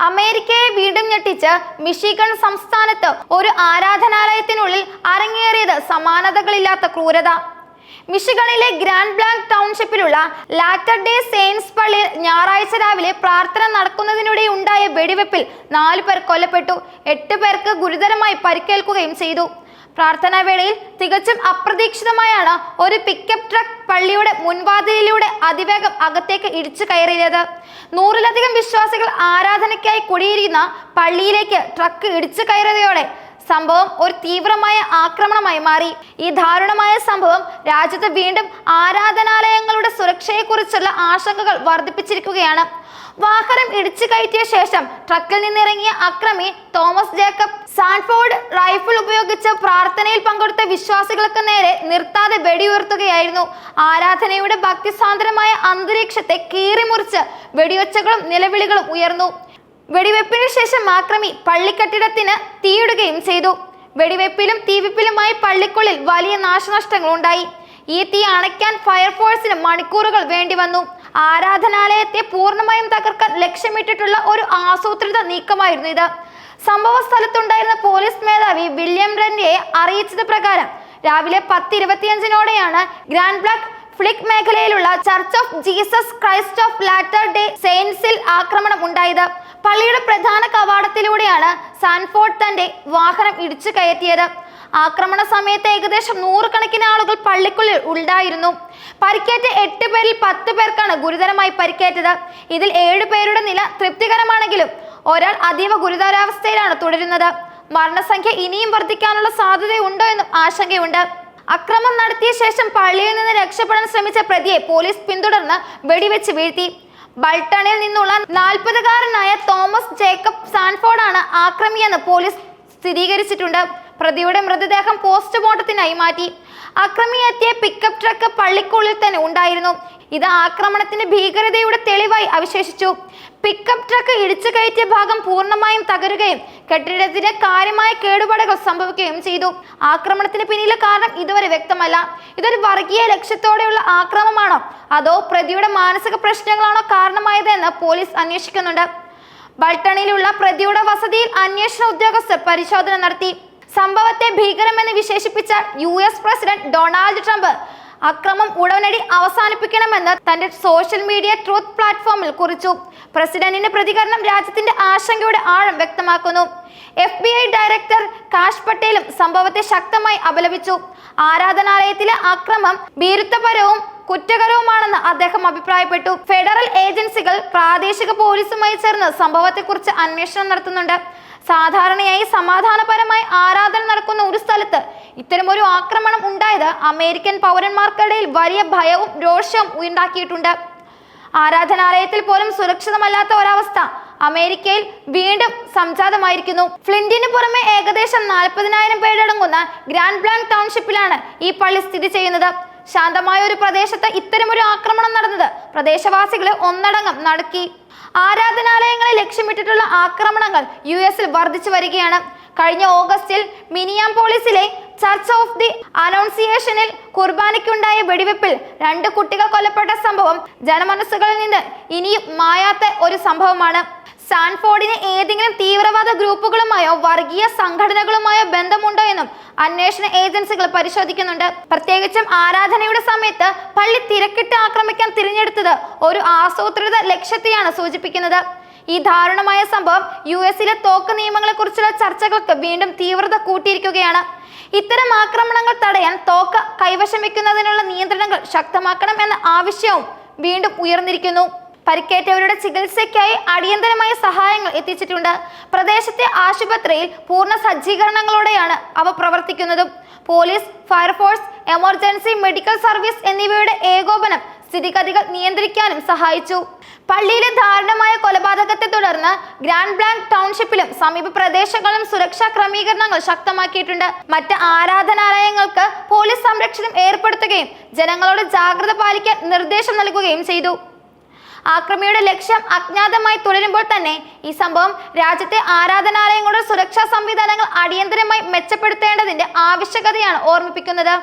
അമേരിക്കയെ വീണ്ടും ഞെട്ടിച്ച് മിഷിഗൺ സംസ്ഥാനത്ത് ഒരു ആരാധനാലയത്തിനുള്ളിൽ അരങ്ങേറിയത് സമാനതകളില്ലാത്ത ക്രൂരത. മിഷിഗണിലെ ഗ്രാൻഡ് ബ്ലാങ്ക് ടൗൺഷിപ്പിലുള്ള ലാറ്റർ ഡേ സെയിൻസ് പള്ളിയിൽ ഞായറാഴ്ച രാവിലെ പ്രാർത്ഥന നടക്കുന്നതിനിടെ ഉണ്ടായ വെടിവെപ്പിൽ 4 പേർ കൊല്ലപ്പെട്ടു. 8 പേർക്ക് ഗുരുതരമായി പരിക്കേൽക്കുകയും ചെയ്തു. പ്രാർത്ഥനാ വേളയിൽ തികച്ചും അപ്രതീക്ഷിതമായാണ് ഒരു പിക്കപ്പ് ട്രക്ക് പള്ളിയുടെ മുൻവാതിലിലൂടെ അതിവേഗം അകത്തേക്ക് ഇടിച്ചു കയറിയത്. 100-ലധികം വിശ്വാസികൾ ആരാധനയ്ക്കായി കുടിയിരിക്കുന്ന പള്ളിയിലേക്ക് ട്രക്ക് ഇടിച്ചു കയറിയതോടെ സംഭവം ഒരു തീവ്രമായ ആക്രമണമായി മാറി. ഈ ദാരുണമായ സംഭവം രാജ്യത്ത് വീണ്ടും ആരാധനാലയങ്ങളുടെ സുരക്ഷയെക്കുറിച്ചുള്ള ആശങ്കകൾ വർദ്ധിപ്പിച്ചിരിക്കുകയാണ്. വാഹനം ഇടിച്ചു കയറ്റിയ ശേഷം ട്രക്കിൽ നിന്നിറങ്ങിയ അക്രമി തോമസ് ജേക്കബ് സാൻഫോർഡ് റൈഫിൾ ഉപയോഗിച്ച് പ്രാർത്ഥനയിൽ പങ്കെടുത്ത വിശ്വാസികൾക്ക് നേരെ നിർത്താതെ വെടിയുയർത്തുകയായിരുന്നു. ആരാധനയുടെ ഭക്തിസാന്ദ്രമായ അന്തരീക്ഷത്തെ കീറിമുറിച്ച് വെടിയൊച്ചകളും നിലവിളികളും ഉയർന്നു. വെടിവെപ്പിന് ശേഷം ആക്രമി പള്ളിക്കെട്ടിടത്തിന് തീയിടുകയും ചെയ്തു. വെടിവെപ്പിലും തീവെപ്പിലുമായി പള്ളിക്കുള്ളിൽ വലിയ നാശനഷ്ടങ്ങൾ ഉണ്ടായി. ഈ തീ അണയ്ക്കാൻ ഫയർഫോഴ്സിന് മണിക്കൂറുകൾ വേണ്ടി വന്നു. ആരാധനാലയത്തെ പൂർണ്ണമായും തകർക്കാൻ ലക്ഷ്യമിട്ടിട്ടുള്ള ഒരു ആസൂത്രിത നീക്കമായിരുന്നു ഇത്. സംഭവ സ്ഥലത്തുണ്ടായിരുന്ന പോലീസ് മേധാവി വില്യം റെന്റിയെ അറിയിച്ചത് പ്രകാരം രാവിലെ 10:25-നോടെയാണ് ഗ്രാൻഡ് ബ്ലാങ്ക് ഫ്ലിക് മേഖലയിലുള്ള Church of Jesus Christ of Latter Day സെയിൻസിൽ ആക്രമണം ഉണ്ടായത്. പള്ളിയുടെ പ്രധാന കവാടത്തിലൂടെയാണ് സാൻഫോർഡ് തന്റെ വാഹനം ഇടിച്ചു കയറ്റിയത്. ആക്രമണ സമയത്ത് ഏകദേശം 100 കണക്കിന് ആളുകൾ പള്ളിക്കുള്ളിൽ ഉണ്ടായിരുന്നു. പരിക്കേറ്റ 8 പേരിൽ 10 പേർക്കാണ് ഗുരുതരമായി പരിക്കേറ്റത്. ഇതിൽ 7 പേരുടെ നില തൃപ്തികരമാണെങ്കിലും ഒരാൾ അതീവ ഗുരുതരാവസ്ഥയിലാണ് തുടരുന്നത്. മരണസംഖ്യ ഇനിയും വർദ്ധിക്കാനുള്ള സാധ്യതയുണ്ടോ എന്നും ആശങ്കയുണ്ട്. അക്രമം നടത്തിയ ശേഷം പള്ളിയിൽ നിന്ന് രക്ഷപ്പെടാൻ ശ്രമിച്ച പ്രതിയെ പോലീസ് പിന്തുടർന്ന് വെടിവെച്ച് വീഴ്ത്തി. ബൾട്ടണിൽ നിന്നുള്ള 40-കാരനായ തോമസ് ജേക്കബ് സാൻഫോർഡാണ് ആക്രമിയെന്ന് പോലീസ് സ്ഥിരീകരിച്ചിട്ടുണ്ട്. പ്രതിയുടെ മൃതദേഹം പോസ്റ്റ്മോർട്ടത്തിനായി മാറ്റി. അക്രമി എത്തിയ പിക്കപ്പ് ട്രക്ക് പള്ളിക്കുള്ളിൽ തന്നെ ഉണ്ടായിരുന്നു. ഇത് ആക്രമണത്തിന്റെ ഭീകരതയുടെ തെളിവായി അവശേഷിച്ചു. പിക്കപ്പ് ട്രക്ക് ഇടിച്ചു കയറ്റിയ ഭാഗം പൂർണ്ണമായും തകരുകയും കെട്ടിടത്തിന് കാര്യമായ കേടുപാടുകൾ സംഭവിക്കുകയും ചെയ്തു. ആക്രമണത്തിന് പിന്നിലെ കാരണം ഇതുവരെ വ്യക്തമല്ല. ഇതൊരു വർഗീയ ലക്ഷ്യത്തോടെയുള്ള ആക്രമണമാണോ അതോ പ്രതിയുടെ മാനസിക പ്രശ്നങ്ങളാണോ കാരണമായതെന്ന് പോലീസ് അന്വേഷിക്കുന്നുണ്ട്. ബൾട്ടണിലുള്ള പ്രതിയുടെ വസതിയിൽ അന്വേഷണ ഉദ്യോഗസ്ഥർ പരിശോധന നടത്തി. സംഭവത്തെ ഭീകരമെന്ന് വിശേഷിപ്പിച്ച US പ്രസിഡന്റ് ഡൊണാൾഡ് ട്രംപ് അക്രമം ഉടനടി അവസാനിപ്പിക്കണമെന്ന് തന്റെ സോഷ്യൽ മീഡിയ ട്രൂത്ത് പ്ലാറ്റ്ഫോമിൽ കുറിച്ചു. പ്രസിഡന്റിന്റെ പ്രതികരണം രാജ്യത്തിന്റെ ആശങ്കയുടെ ആഴം വ്യക്തമാക്കുന്നു. FBI ഡയറക്ടർ കാഷ് പട്ടേലും സംഭവത്തെ ശക്തമായി അപലപിച്ചു. ആരാധനാലയത്തിലെ അക്രമം ഭീരുത്വപരവും കുറ്റകരവുമാണെന്ന് അദ്ദേഹം അഭിപ്രായപ്പെട്ടു. ഫെഡറൽ ഏജൻസികൾ പ്രാദേശിക പോലീസുമായി ചേർന്ന് സംഭവത്തെക്കുറിച്ച് അന്വേഷണം നടത്തുന്നുണ്ട്. സാധാരണയായി സമാധാനപരമായി ആരാധന നടക്കുന്ന ഒരു സ്ഥലത്ത് ഇത്തരമൊരു ആക്രമണം ഉണ്ടായത് അമേരിക്കൻ പൗരന്മാർക്കിടയിൽ വലിയ ഭയവും രോഷവും ഉണ്ടാക്കിയിട്ടുണ്ട്. ആരാധനാലയത്തിൽ പോലും സുരക്ഷിതമല്ലാത്ത ഒരവസ്ഥ അമേരിക്കയിൽ വീണ്ടും സംജാതമായിരിക്കുന്നു. ഫ്ലിന്റിന് പുറമെ ഏകദേശം 40,000 പേരടങ്ങുന്ന ഗ്രാൻഡ് ബ്ലാങ്ക് ടൗൺഷിപ്പിലാണ് ഈ പള്ളി സ്ഥിതി ചെയ്യുന്നത്. ശാന്തമായ ഒരു പ്രദേശത്ത് ഇത്തരമൊരു ആക്രമണം നടന്നത് പ്രദേശവാസികളെ ഒന്നടങ്കം നടുക്കി. ആരാധനാലയങ്ങളെ ലക്ഷ്യമിട്ടിട്ടുള്ള ആക്രമണങ്ങൾ US-ൽ വർദ്ധിച്ചു വരികയാണ്. കഴിഞ്ഞ ഓഗസ്റ്റിൽ മിനിയാപോളിസിലെ ചർച്ച് ഓഫ് ദി അനൗൺസിയേഷനിൽ കുർബാനയ്ക്കുണ്ടായ വെടിവെപ്പിൽ 2 കുട്ടികൾ കൊല്ലപ്പെട്ട സംഭവം ജനമനസ്സുകളിൽ നിന്ന് ഇനിയും മായാത്ത ഒരു സംഭവമാണ്. സാൻഫോർഡിന് ഏതെങ്കിലും തീവ്രവാദ ഗ്രൂപ്പുകളുമായോ വർഗീയ സംഘടനകളുമായോ ബന്ധമുണ്ടോ എന്നും അന്വേഷണ ഏജൻസികൾ പരിശോധിക്കുന്നുണ്ട്. പ്രത്യേകിച്ചും ആരാധനയുടെ സമയത്ത് പള്ളി തിരക്കിട്ട് ആക്രമിക്കാൻ തിരഞ്ഞെടുത്തത് ഒരു ആസൂത്രിത ലക്ഷ്യത്തെയാണ് സൂചിപ്പിക്കുന്നത്. ഈ ദാരുണമായ സംഭവം US-ലെ തോക്ക് നിയമങ്ങളെ കുറിച്ചുള്ള ചർച്ചകൾക്ക് വീണ്ടും തീവ്രത കൂട്ടിയിരിക്കുകയാണ്. ഇത്തരം ആക്രമണങ്ങൾ തടയാൻ തോക്ക് കൈവശം വെക്കുന്നതിനുള്ള നിയന്ത്രണങ്ങൾ ശക്തമാക്കണം എന്ന ആവശ്യവും വീണ്ടും ഉയർന്നിരിക്കുന്നു. പരിക്കേറ്റവരുടെ ചികിത്സയ്ക്കായി അടിയന്തരമായ സഹായങ്ങൾ എത്തിച്ചിട്ടുണ്ട്. പ്രദേശത്തെ ആശുപത്രിയിൽ പൂർണ്ണ സജ്ജീകരണങ്ങളോടെയാണ് അവ പ്രവർത്തിക്കുന്നതും. Police, fire force, emergency medical service എന്നിവയുടെ ഏകോപനം സ്ഥിതിഗതികൾ നിയന്ത്രിക്കാനും സഹായിച്ചു. പള്ളിയിലെ ദാരുണമായ കൊലപാതകത്തെ തുടർന്ന് ഗ്രാൻഡ് ബ്ലാങ്ക് ടൗൺഷിപ്പിലും സമീപ പ്രദേശങ്ങളിലും സുരക്ഷാ ക്രമീകരണങ്ങൾ ശക്തമാക്കിയിട്ടുണ്ട്. മറ്റ് ആരാധനാലയങ്ങൾക്ക് പോലീസ് സംരക്ഷണം ഏർപ്പെടുത്തുകയും ജനങ്ങളോട് ജാഗ്രത പാലിക്കാൻ നിർദ്ദേശം നൽകുകയും ചെയ്തു. ആക്രമിയുടെ ലക്ഷ്യം അജ്ഞാതമായി തുടരുമ്പോൾ തന്നെ ഈ സംഭവം രാജ്യത്തെ ആരാധനാലയങ്ങളുടെ സുരക്ഷാ സംവിധാനങ്ങൾ അടിയന്തരമായി മെച്ചപ്പെടുത്തേണ്ടതിന്റെ ആവശ്യകതയാണ് ഓർമ്മിപ്പിക്കുന്നത്.